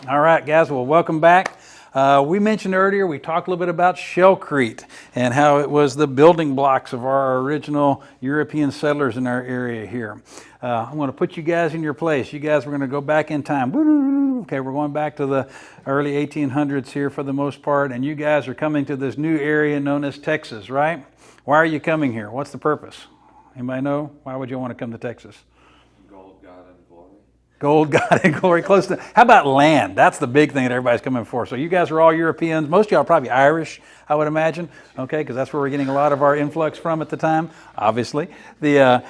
All right, guys, well, welcome back. We mentioned earlier, we talked a little bit about Shellcrete and how it was the building blocks of our original European settlers in our area here. I'm going to put you guys in your place. You guys, we're going to go back in time. Okay, we're going back to the early 1800s here for the most part, and you guys are coming to this new area known as Texas, right? Why are you coming here? What's the purpose? Anybody know? Why would you want to come to Texas? Gold, God, and glory. Gold, God, and glory. Close to. How about land? That's the big thing that everybody's coming for. So you guys are all Europeans. Most of y'all are probably Irish, I would imagine. Okay, because that's where we're getting a lot of our influx from at the time, obviously. The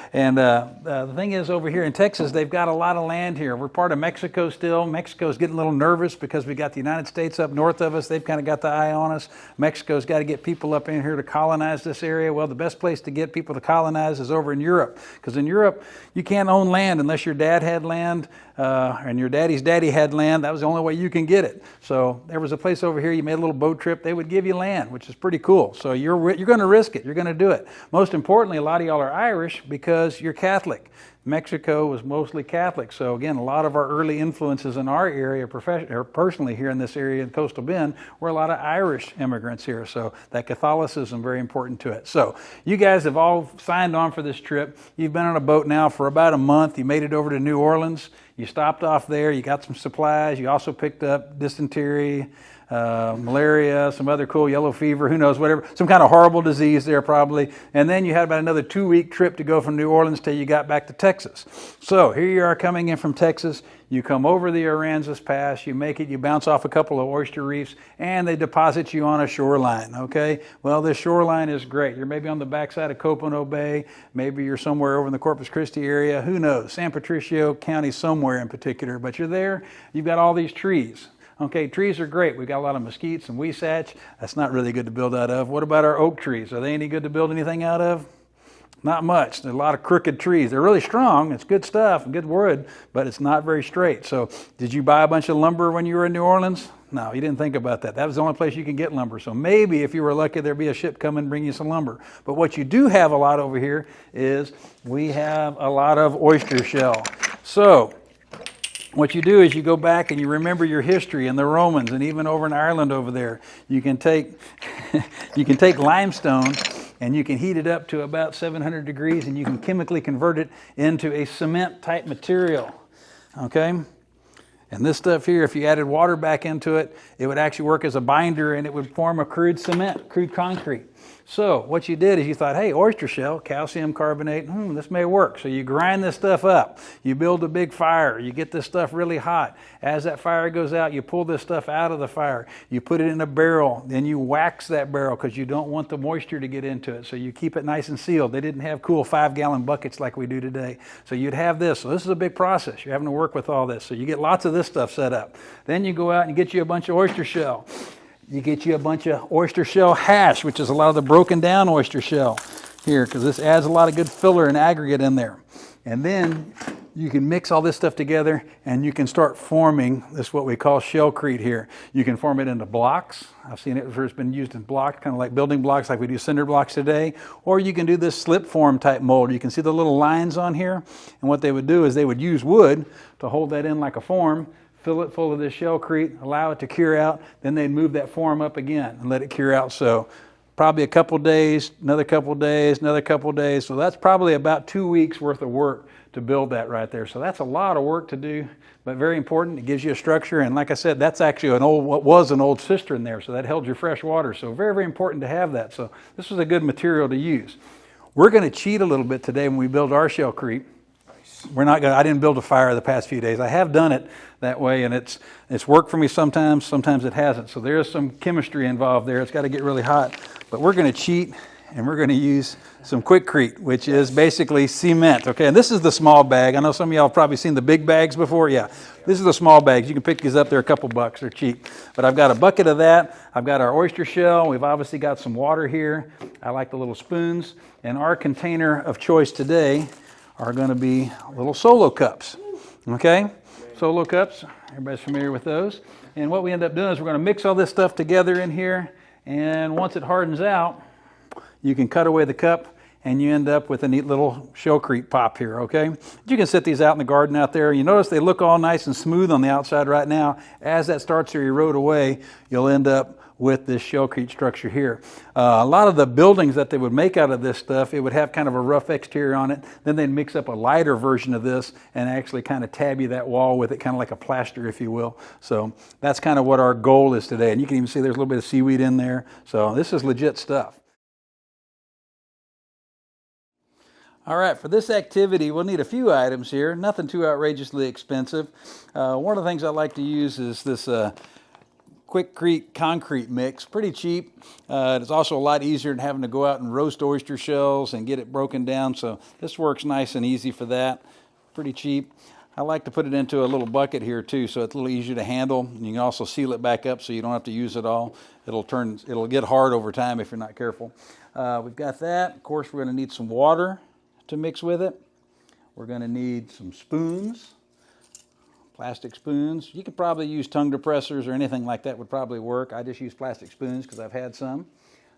thing is, over here in Texas, they've got a lot of land here. We're part of Mexico still. Mexico's getting a little nervous because we got the United States up north of us. They've kind of got the eye on us. Mexico's got to get people up in here to colonize this area. Well, the best place to get people to colonize is over in Europe, because in Europe, you can't own land unless your dad had land. And your daddy's daddy had land. That was the only way you can get it. So there was a place over here, you made a little boat trip, they would give you land, which is pretty cool. So you're going to risk it. You're going to do it. Most importantly, a lot of y'all are Irish because you're Catholic. Mexico was mostly Catholic. So again, a lot of our early influences in our area, personally here in this area in Coastal Bend, were a lot of Irish immigrants here. So that Catholicism very important to it. So you guys have all signed on for this trip. You've been on a boat now for about a month. You made it over to New Orleans. You stopped off there. You got some supplies. You also picked up dysentery, malaria, some other cool yellow fever, who knows, whatever, some kind of horrible disease there probably. And then you had about another 2-week trip to go from New Orleans till you got back to Texas. So here you are coming in from Texas. You come over the Aransas Pass, you make it, you bounce off a couple of oyster reefs, and they deposit you on a shoreline, okay? Well, this shoreline is great. You're maybe on the backside of Copano Bay, maybe you're somewhere over in the Corpus Christi area, who knows, San Patricio County somewhere in particular, but you're there, you've got all these trees. Okay, trees are great. We've got a lot of mesquites and huisach. That's not really good to build out of. What about our oak trees? Are they any good to build anything out of? Not much. There's a lot of crooked trees. They're really strong. It's good stuff, good wood, but it's not very straight. So did you buy a bunch of lumber when you were in New Orleans? No, you didn't think about that. That was the only place you can get lumber. So maybe if you were lucky, there'd be a ship coming and bring you some lumber. But what you do have a lot over here is we have a lot of oyster shell. So what you do is you go back and you remember your history and the Romans, and even over in Ireland over there, you can take limestone and you can heat it up to about 700 degrees and you can chemically convert it into a cement type material. Okay? And this stuff here, if you added water back into it, it would actually work as a binder and it would form a crude cement, crude concrete. So what you did is you thought, hey, oyster shell, calcium carbonate, this may work. So you grind this stuff up. You build a big fire. You get this stuff really hot. As that fire goes out, you pull this stuff out of the fire. You put it in a barrel. Then you wax that barrel because you don't want the moisture to get into it. So you keep it nice and sealed. They didn't have cool 5-gallon buckets like we do today. So you'd have this. So this is a big process. You're having to work with all this. So you get lots of this stuff set up. Then you go out and get you a bunch of oyster shell. You get you a bunch of oyster shell hash, which is a lot of the broken down oyster shell here, because this adds a lot of good filler and aggregate in there. And then you can mix all this stuff together and you can start forming this, what we call shellcrete here. You can form it into blocks. I've seen it where it's been used in blocks, kind of like building blocks like we do cinder blocks today. Or you can do this slip form type mold. You can see the little lines on here. And what they would do is they would use wood to hold that in like a form, fill it full of this shellcrete, allow it to cure out, then they'd move that form up again and let it cure out. So probably a couple days, another couple days, another couple days. So that's probably about 2 weeks worth of work to build that right there. So that's a lot of work to do, but very important. It gives you a structure. And like I said, that's actually what was an old cistern there. So that held your fresh water. So very, very important to have that. So this was a good material to use. We're going to cheat a little bit today when we build our shellcrete. I didn't build a fire the past few days. I have done it that way, and it's worked for me sometimes it hasn't. So there is some chemistry involved there. It's got to get really hot. But we're going to cheat, and we're going to use some Quickcrete, which is basically cement. Okay, and this is the small bag. I know some of y'all have probably seen the big bags before. Yeah, this is the small bags. You can pick these up. They're a couple bucks. They're cheap. But I've got a bucket of that. I've got our oyster shell. We've obviously got some water here. I like the little spoons. And our container of choice today are going to be little solo cups. Okay? Solo cups. Everybody's familiar with those. And what we end up doing is we're going to mix all this stuff together in here. And once it hardens out, you can cut away the cup and you end up with a neat little Shellcrete pop here, okay? You can set these out in the garden out there. You notice they look all nice and smooth on the outside right now. As that starts to erode away, you'll end up with this Shellcrete structure here. A lot of the buildings that they would make out of this stuff, it would have kind of a rough exterior on it. Then they'd mix up a lighter version of this and actually kind of tabby that wall with it, kind of like a plaster, if you will. So that's kind of what our goal is today. And you can even see there's a little bit of seaweed in there. So this is legit stuff. All right, for this activity, we'll need a few items here. Nothing too outrageously expensive. One of the things I like to use is this Shellcrete concrete mix. Pretty cheap. It's also a lot easier than having to go out and roast oyster shells and get it broken down. So this works nice and easy for that. Pretty cheap. I like to put it into a little bucket here too, so it's a little easier to handle. You can also seal it back up so you don't have to use it all. It'll get hard over time if you're not careful. We've got that. Of course, we're going to need some water to mix with it. We're going to need some spoons. Plastic spoons. You could probably use tongue depressors or anything like that would probably work. I just use plastic spoons because I've had some.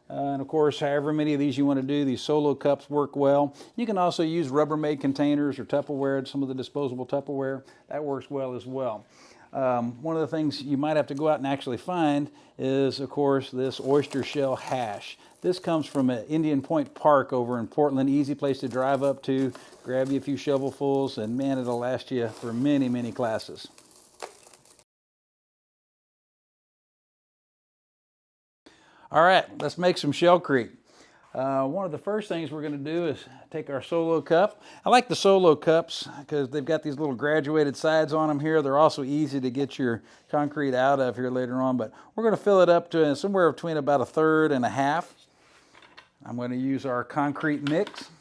And of course, however many of these you want to do, these solo cups work well. You can also use Rubbermaid containers or Tupperware, some of the disposable Tupperware. That works well as well. One of the things you might have to go out and actually find is, of course, this oyster shell hash. This comes from Indian Point Park over in Portland. Easy place to drive up to, grab you a few shovelfuls, and man, it'll last you for many, many classes. All right, let's make some Shellcrete. One of the first things we're going to do is take our solo cup. I like the solo cups because they've got these little graduated sides on them here. They're also easy to get your concrete out of here later on, but we're going to fill it up to somewhere between about 1/3 and 1/2. I'm going to use our concrete mix.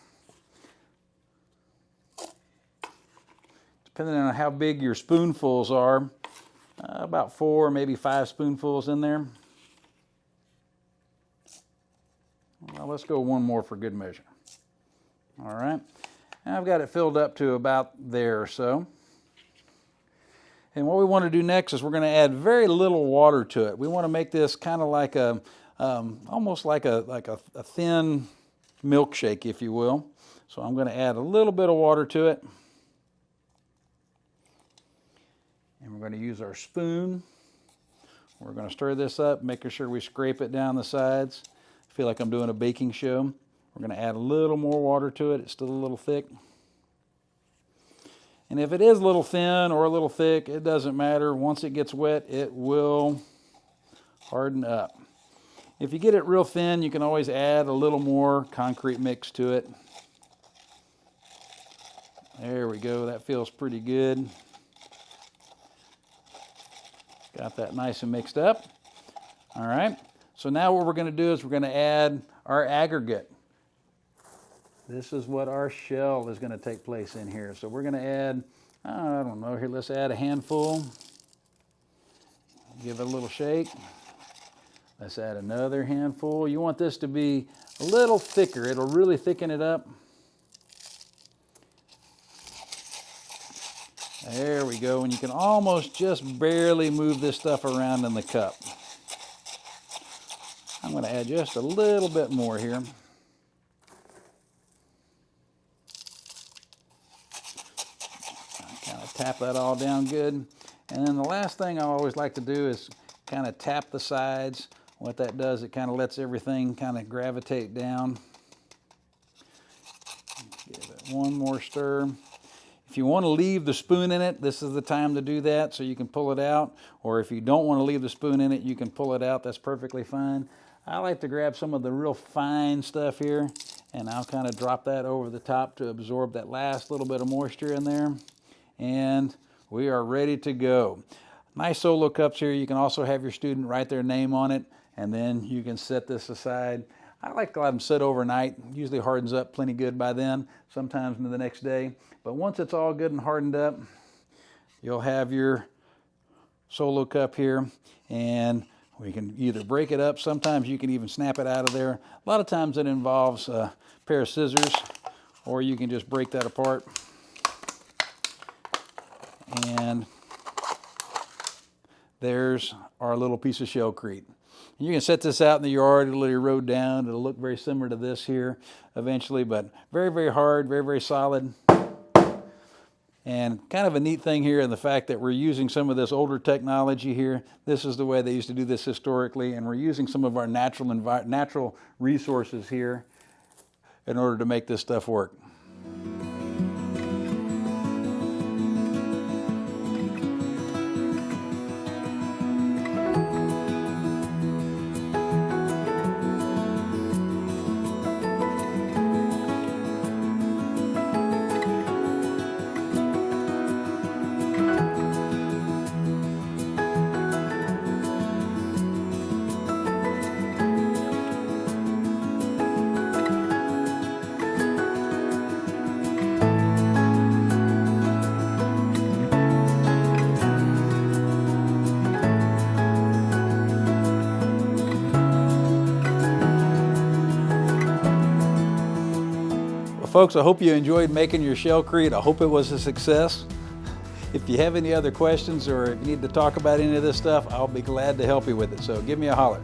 Depending on how big your spoonfuls are, about 4, maybe 5 spoonfuls in there. Well, let's go one more for good measure. All right. And I've got it filled up to about there or so. And what we want to do next is we're going to add very little water to it. We want to make this kind of like almost like a thin milkshake, if you will. So I'm going to add a little bit of water to it. And we're going to use our spoon. We're going to stir this up, making sure we scrape it down the sides. I feel like I'm doing a baking show. We're going to add a little more water to it. It's still a little thick. And if it is a little thin or a little thick, it doesn't matter. Once it gets wet, it will harden up. If you get it real thin, you can always add a little more concrete mix to it. There we go. That feels pretty good. Got that nice and mixed up. All right. So now what we're going to do is we're going to add our aggregate. This is what our shell is going to take place in here. So we're going to add, I don't know, here let's add a handful. Give it a little shake. Let's add another handful. You want this to be a little thicker. It'll really thicken it up. There we go. And you can almost just barely move this stuff around in the cup. I'm going to add just a little bit more here. Kind of tap that all down good. And then the last thing I always like to do is kind of tap the sides. What that does, it kind of lets everything kind of gravitate down. Give it one more stir. If you want to leave the spoon in it, this is the time to do that so you can pull it out. Or if you don't want to leave the spoon in it, you can pull it out. That's perfectly fine. I like to grab some of the real fine stuff here, and I'll kind of drop that over the top to absorb that last little bit of moisture in there. And we are ready to go. Nice solo cups here. You can also have your student write their name on it, and then you can set this aside. I like to let them sit overnight. Usually hardens up plenty good by then, sometimes into the next day. But once it's all good and hardened up, you'll have your solo cup here, and we can either break it up. Sometimes you can even snap it out of there. A lot of times it involves a pair of scissors, or you can just break that apart. And there's our little piece of Shellcrete. You can set this out in the yard, it'll erode down, it'll look very similar to this here eventually, but very, very hard, very, very solid. And kind of a neat thing here in the fact that we're using some of this older technology here. This is the way they used to do this historically, and we're using some of our natural resources here in order to make this stuff work. Folks, I hope you enjoyed making your Shellcrete. I hope it was a success. If you have any other questions or if you need to talk about any of this stuff, I'll be glad to help you with it. So give me a holler.